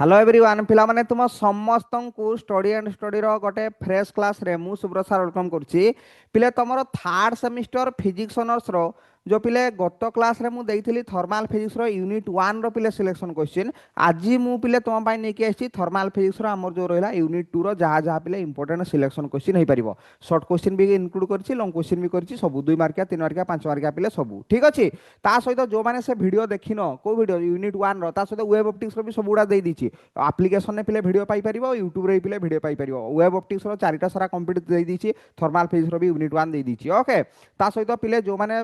Hello everyone पिला माने तुम समस्त को स्टडी एंड स्टडी रो गोटे फ्रेश क्लास रे मु सुब्रत सर वेलकम करछि। पिले तमरो थर्ड सेमिस्टर फिजिक्स ऑनर्स रो जो पिले गत क्लास रे मु देइथिली थर्मल फिजिक्स रो यूनिट 1 रो पिले सिलेक्शन क्वेश्चन आज मु पिले तुम पाई नेकी आछि थर्मल फिजिक्स रो हमर जो रहला यूनिट 2 रो जहा जहा पिले इंपोर्टेंट सिलेक्शन क्वेश्चन हेइ परिबो। शॉर्ट क्वेश्चन भी इंक्लूड करछि, लॉन्ग क्वेश्चन भी करछि, सब 2 मार्किया 3 मार्किया 5 मार्किया पिले सब ठीक अछि। ता सहित जो माने से वीडियो देखिनो को वीडियो यूनिट 1 रो ता सहित वेब ऑप्टिक्स रो भी सब गुडा देइ दिछि। आप्लिकेशन पे भिडियो पाइपर यूट्यूब रे पे भिडियो पाइपर वेब ऑप्टिक्स रो चारिटा सारा कंप्लीट दे दीची थर्मल फिजिक्स रो भी यूनिट 1 दे दीची ओके। ता सहित पिले जो माने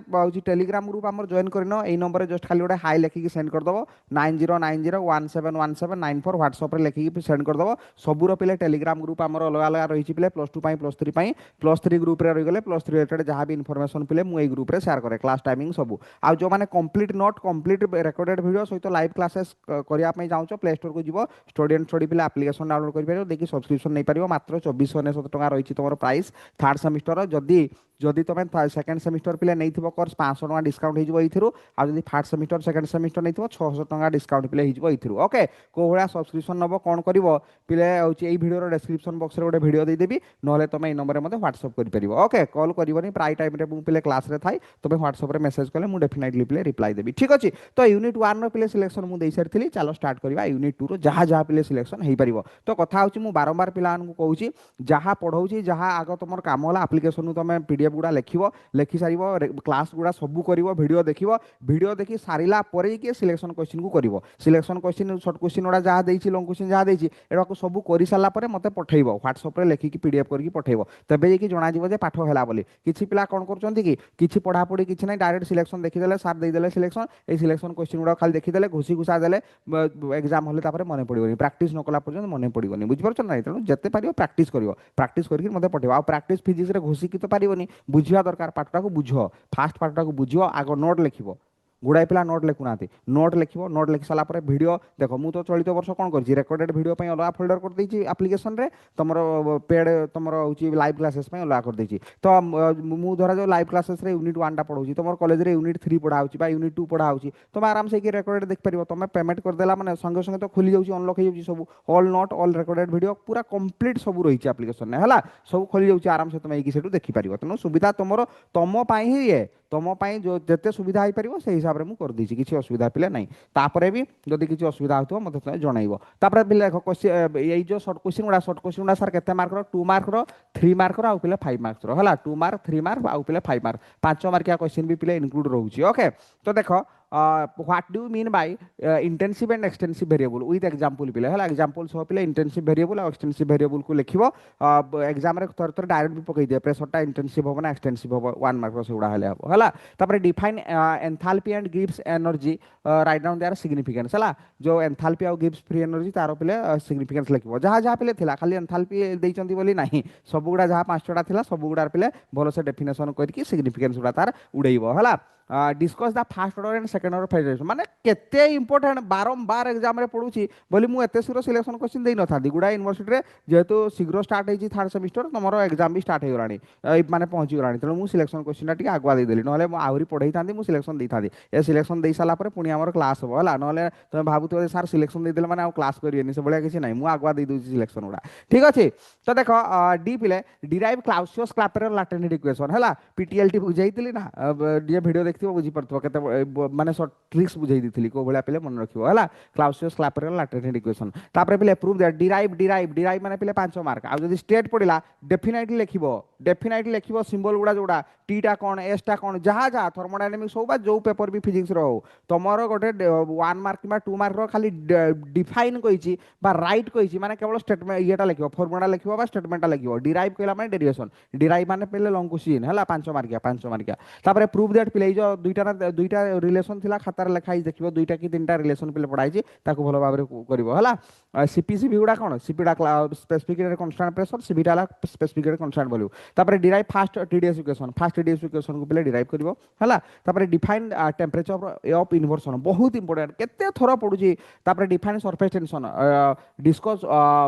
टेलीग्राम ग्रुप हमर जॉइन करनो एई नंबर जस्ट खाली गोटे हाई लिखिकी सेंड कर दबो 9090171794 व्हाट्सएप रे लिखिकी सेंड कर दबो। सबुरो पिले टेलीग्राम ग्रुप हमर अलग अलग रहिची पिले +2 पाई +3 पाई +3 ग्रुप रे रहि गले +3 रिलेटेड जहां भी इन्फॉर्मेशन पिले मु एई ग्रुप रे शेयर करे क्लास टाइमिंग सब आ जो माने complete note complete recorded video सहित लाइव क्लासेस करिया पई जाउचो प्ले स्टोर को जीवो स्टडी एंड स्टडी पिले एप्लिकेशन डाउनलोड कर पारिबो देखि सब्सक्रिप्शन नै पारिबो मात्र 2497 टका रहिछि तमरो प्राइस थर्ड सेमिस्टर जदी जदि तुम सेकेंड सेमिस्टर पिले नहीं कोर्स 500 टका डिस्काउंट हो आ जदि थर्ड सेमिस्टर सेकेंड सेमिस्टर नहीं 600 टका डिस्काउंट पिले हो ओके। को भाया सब्सक्रिप्शन नब कौन कर पिले ये वीडियो डिस्क्रिप्शन बॉक्स रे गोटे वीडियो देदेवि ना तुम ये नंबर में व्हाट्सएप कर ओके। कॉल करनी प्राय टाइम पिले क्लास रे थाई तुम व्हाट्सएप मेसेज कले मुझे डेफिनेटली पिले रिप्लाई देवी ठीक अच्छे। तो यूनिट 1 पिले सिलेक्शन मुझे सारी चलो स्टार्ट करवा यूनिट 2 रो जहाँ जहाँ पिले सिलेक्शन हो पार। तो कथा हूँ बारंबार पिला कहूँ जहाँ पढ़ाऊँ जहाँ आग तुम कम है आप्लिकेसन तुम पीडीएफ गुड़ा लिखि सार क्लास गुड़ा सब कर भिडियो देख भिडियो देखी सारा सिलेक्शन क्वेश्चन को कर सिलेक्शन क्वेश्चन शॉर्ट क्वेश्चन गुड़ा जहाँ देती लॉन्ग क्वेश्चन जहाँ देती एटा सब कर सारापर मत पठेब व्हाट्सएप लिखिकी पीडीएफ करके पठेब तेज जाकि जनाଯିव पाठ है बोली। किसी पिला कौन कर पढ़ापढ़ी किसी ना डायरेक्ट सिलेक्शन देखीदे सार देदेले सिलेक्शन ये सिलेक्शन क्वेश्चन गुड़ा खाली देखीदे घुसी घुसा देले एग्जाम होले मन पड़ोनी प्राक्ट न कला पर्यटन मन पड़ोनी बुझीपार ना तेणु जिते पार प्राक्ट करके मत पठेब आ प्राक्ट फिजिक्स घुसिकी तो पारनी बुझा दरकार पाठटा को बुझ फास्ट पाठटा को बुझ आग नोट लिख गुड़ाए पिला नोट लिखुना नोट लिख नोट लिख सारा वीडियो देख मु तो चलित वर्ष कौन कर रेकर्डेड वीडियो अलग फोल्डर कर देछि एप्लिकेशन रे तुम पेड तुम लाइव क्लासेस अलग कर देछि। तो मु धरा जो लाइव क्लासेस रे यूनिट 1 टा पढ़ाऊँ तुम कॉलेज रे यूनिट 3 पढ़ा यूनिट 2 पढ़ा तुम आराम से रेकर्डेड देख पार तुम पेमेंट करदेला मैंने संगे संगे तो खुली जाऊँ अनलक हो सब all note all recorded video पूरा कंप्लीट सब रही है एप्लिकेशन है सब खोली जाऊँ आराम से तुम ये देखिपार तेणु सुविधा तुम तुम ही ये तुम जो जिते सुविधा हो पार से हिसाब से मुझे करदेছি किसी असुविधा पिले ना तापर भी जदि किसी असुविधा हो मत जनइब तापर पिले देख ये जो शॉर्ट क्वेश्चन गुड़ा सर केते मार्क 2 मार्क 3 मार्क आउ पिले 5 मार्क्स है 2 मार्क 3 मार्क आउ पिले 5 मार्क 5 मार्किया क्वेश्चन भी पिले इनक्लूड रोचे ओके। तो देख what do mean by intensive and extensive variable with example पिले है एग्जांपल सह पिले इंटेंसिव वेरिएबल और एक्सटेंसिव वेरिएबल को लिखिबो एग्जाम रे थोर थोर डायरेक्ट भी पकई दे प्रेशरटा इंटेंसिव हो ना एक्सटेंसिव हो 1 मार्क से उड़ा हेले हो है तापर define enthalpy and gives energy write down their significance है जो एंथैल्पी और गिव्स फ्री एनर्जी तार पिले सिग्निफिकेंस लिखिबो जहाँ जहाँ पिले थिला खाली एंथैल्पी देइचंदी बोली नाही सब गुड़ा जहाँ 5टा थिला सब गुड़ा पिले भलो से डेफिनेशन करके सिग्निफिकेंस गुड़ा तार उड़ेइबो है discuss the fast order and second order federation माने केते इंपोर्टेंट बारंबार एग्जाम रे पढुची बोली मु एते शीघ्र सिलेक्शन क्वेश्चन देई न था गुड़ा यूनिवर्सिटी रे जेहेतु शीघ्र स्टार्ट होई थर्ड सेमिस्टर तमरो एग्जाम भी स्टार्ट हो गलानी माने पहुंची गलानी तेणु मु सिलेक्शन क्वेश्चन टिके आगुआ दे देली नले मु आहुरी पढ़ाई थांदी मु सिलेक्शन देई थांदी ए सिलेक्शन देई साला परे पुनी हमर क्लास हो हला नले तुम भाबुतो सर सिलेक्शन दे देले माने आ क्लास करियनी से बळिया किछि नाही मु आगुआ दे दूची सिलेक्शन उडा ठीक अछि। तो देखो डी पिले डिराइव क्लाउसियस क्लैपेरर लैटिन इक्वेशन हला पीटीएलटी बुझाइतली ना ये वीडियो देखथिबो बुझी परथबो केते माने शॉर्ट ट्रिक्स बुझाई दिथली को भलिया पिले मन रखिबो हला क्लाउसियस क्लैपेरर लैटिन इक्वेशन तापर पिले प्रूव दैट डिराइव माने पिले 5 मार्क आ जदी स्टेट पडिला डेफिनेटली लिखिबो सिंबल गुडा जोडा टी टा कोन एस टा कोन जहाँ जहाँ थर्मोडायनामिक्स हो बा जो पेपर भी फिजिक्स रो तमरो गोटे 1 मार्क बा 2 मार्क रो खाली डिफाइन कहिची बा राइट कहिची माने केवल स्टेटमेंट येटा लिखिबो फॉर्मूला लिखिबो बा स्टेटमेंटा लिखिबो डिराइव कहला माने डेरिवेशन डिराइव माने पहले लॉन्ग क्वेश्चन हला 5 मार्किया तापर प्रूव दैट पिले जो दुईटा रिलेशन थिला खातार लिखाई देखिबो दुईटा कि तीनटा रिलेशन पिले पढाई ताको भलो भाबरे करिवो हला सीपीसी गुड़ा कोन सीपीडा स्पेसिफिक कांस्टेंट प्रेशर सीबीटा ला स्पेसिफिक कांस्टेंट वॉल्यूम तापर डिराइव फास्ट टीडीएस इक्वेशन को पिले डिराइव करिवो हला तापर डिफाइन टेंपरेचर ऑफ इन्वर्सन बहुत इंपोर्टेंट केते थोर पडुची तापर define surface tension discuss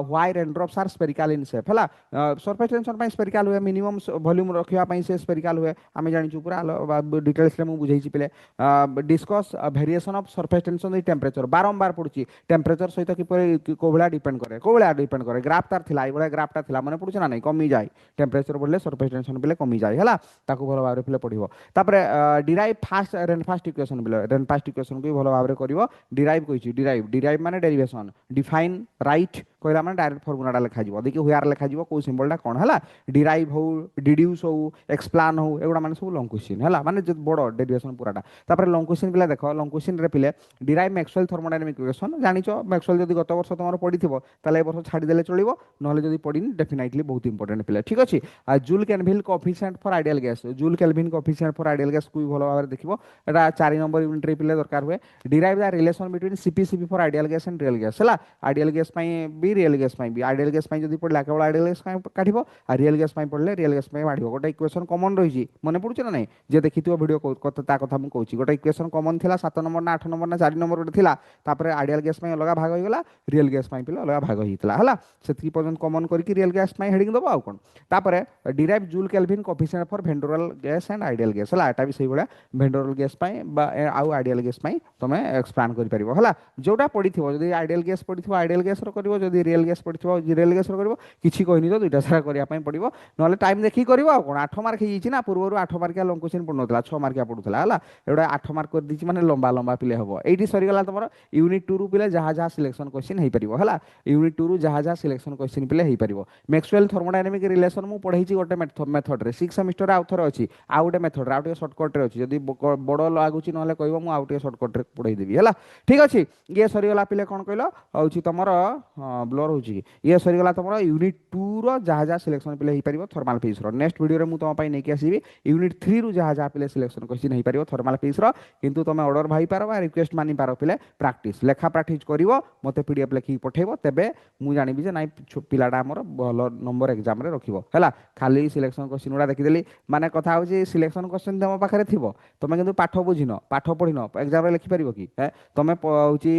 why raindrops are spherical in shape हला सरफेस टेंशन पई स्फेरिकल हुए मिनिमम वॉल्यूम रखिया पई से स्फेरिकल हुए आमे जानि छु पूरा डिटेल्स रे मु बुझेछि पिले discuss variation of surface tension in temperature बारंबार पडुछि टेम्परेचर सहित कि कोभला डिपेंड करे कोभला डिपेंड करे ग्राफ तार थिला एबोला ग्राफ ता थिला माने पडुछ ना नै कमी जाय टेम्परेचर बढ़ले सरफेस टेंशन पिले कमी जाय हला ताकू भलो भाबरे पिले पढिबो तापरे डिराइव फास्ट रेनफास्ट इक्वेशन पिले रेनफास्ट इक्वेशन को भलो भाबरे करिवो डिराइव कहिछि डिराइव माने डेरिवेशन डिफाइन राइट कहला माने डायरेक्ट फार्मूला लिखा जिवो देखि हुआर लिखा जिवो को सिंबल टा कोन हला डिराइव हो डिड्यूस हो एक्सप्लान हो एगुडा माने सब लॉन्ग क्वेश्चन हला माने जे बडो डेरिवेशन पूराटा तापर लॉन्ग क्वेश्चन पिला देखो लॉन्ग क्वेश्चन रे पिले डिराइव मैक्सवेल थर्मोडायनामिक इक्वेशन जानिचो मैक्सवेल जदी गत वर्ष तमरो पडिथिबो ताले ए वर्ष छाडी देले चलिबो नहले जदी पडिनी डेफिनेटली बहुत इंपोर्टेंट पिले ठीक अछि आ Joule Kelvin coefficient for ideal gas Joule Kelvin coefficient for ideal gas को भलो भाबरे देखिबो एटा 4 नंबर यूनिट रे पिले दरकार हुए derive the relation between CP for ideal gas and real gas हला आइडियल गैस पई भी रियल गैस पई भी आइडियल गैस पई जदी पडला केवल आइडियल गैस पई काढिबो आ रियल गैस पई पडले रियल गैस पई बाढिबो गोटे इक्वेशन कॉमन रहिछि मने पडुछ ना नै जे देखिथिबो वीडियो कथा ता कथा मु कहूछि गोटे इक्वेशन कॉमन थिला 7 नंबर ना 8 नंबर ना 4 नंबर गोटे थिला तापरे आइडियल गैस पई अलगा भाग होई गेला रियल गैस पई पिले अलगा भाग होइतला हला सेति पर्यंत कॉमन करके रियल गैस पई हेडिंग दबो आ कोन तापरे derive Joule Kelvin coefficient for van der Waals gas and ideal gas हला एटा भी सही बडा वेंडोरल गैस पई बा आउ आइडियल गैस पई तमे एक्सप्लेन करि परिबो हला जोटा पडिथिबो जदी आइडियल गैस पडिथिबो आइडियल गैस रो करिवो जदी रियल गैस पडिथिबो रियल गैस रो करिवो किछि कहनी तो दुइटा सारा करिया पई पडिवो नले टाइम देखि करिवो आ कोन 8 मार्क हिछि ना पूर्वरु 8 मार्किया लॉन्ग क्वेश्चन पडनथला 6 मार्किया पडुथला हला एडा 8 मार्क कर दिछि माने लंबा लंबा पिले हबो एठी सरी गला तमरो यूनिट 2 रु पिले जहा जहा सिलेक्शन क्वेश्चन हेइ परिबो हला यूनिट 2 रु जहा जहा सिलेक्शन क्वेश्चन पिले हेइ परिबो मैक्सवेल थर्मोडायनामिक रिलेशन मु पढैछि गोटे मेथड रे 6 सेमेस्टर आउथर अछि आ गोटे मेथड रे आ गोटे शॉर्टकट रे अछि जदी बडो लागुछि नले कहबो मु आ गोटे शॉर्टकट रे पढै देबी हला ठीक अछि ये सरी गला पिले कोन कहलो होछि तमरो ब्लर होछि ये सरी गला तमरो यूनिट 2 रो जहा जहा सिलेक्शन पिले हेइ परिबो थर्मल फिजिक्स रो नेक्स्ट वीडियो रे मु तम पई नै कि आसीबी यूनिट 3 रु जहा जहा पिले सिलेक्शन क्वेश्चन हेइ परिबो थर्मल फिजिक्स रो किंतु तमे ऑर्डर भाई पारबा रिक्वेस्ट मानि पारो पिले प्रैक्टिस लेखा प्रैक्टिस करिवो मते पीडीएफ लेखि पठेबो तबे मु जानिबी जे नाइ पिलाडा हमर भलो नंबर एग्जाम रे रखिबो हला खाली सिलेक्शन क्वेश्चन उडा देखि देली माने कथा होछि सिलेक्शन क्वेश्चन तम पाखरे थिबो तमे किंतु पाठ बुझिनो पाठ पढिनो एग्जाम रे लिखि परिबो कि तमे होछि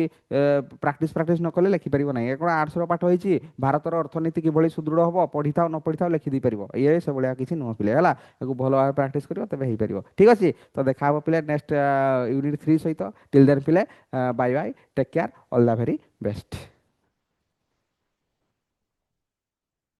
प्रैक्टिस न करले लिखि परिबो नै एकण आर्ट्स रो पाठ होइछि भारत रो अर्थनीति किबळी सुदृढ होबो पढिथाओ न पढिथाओ लिखि दी परिबो ये से बळिया किछि न पिले हला एगो भलो भाबे प्रैक्टिस करिवो तबे हेइ परिबो ठीक अछि तो देखा हबो पिले नेक्स्ट यूनिट 3 सहित टिल देन पिले bye bye take care all the very best.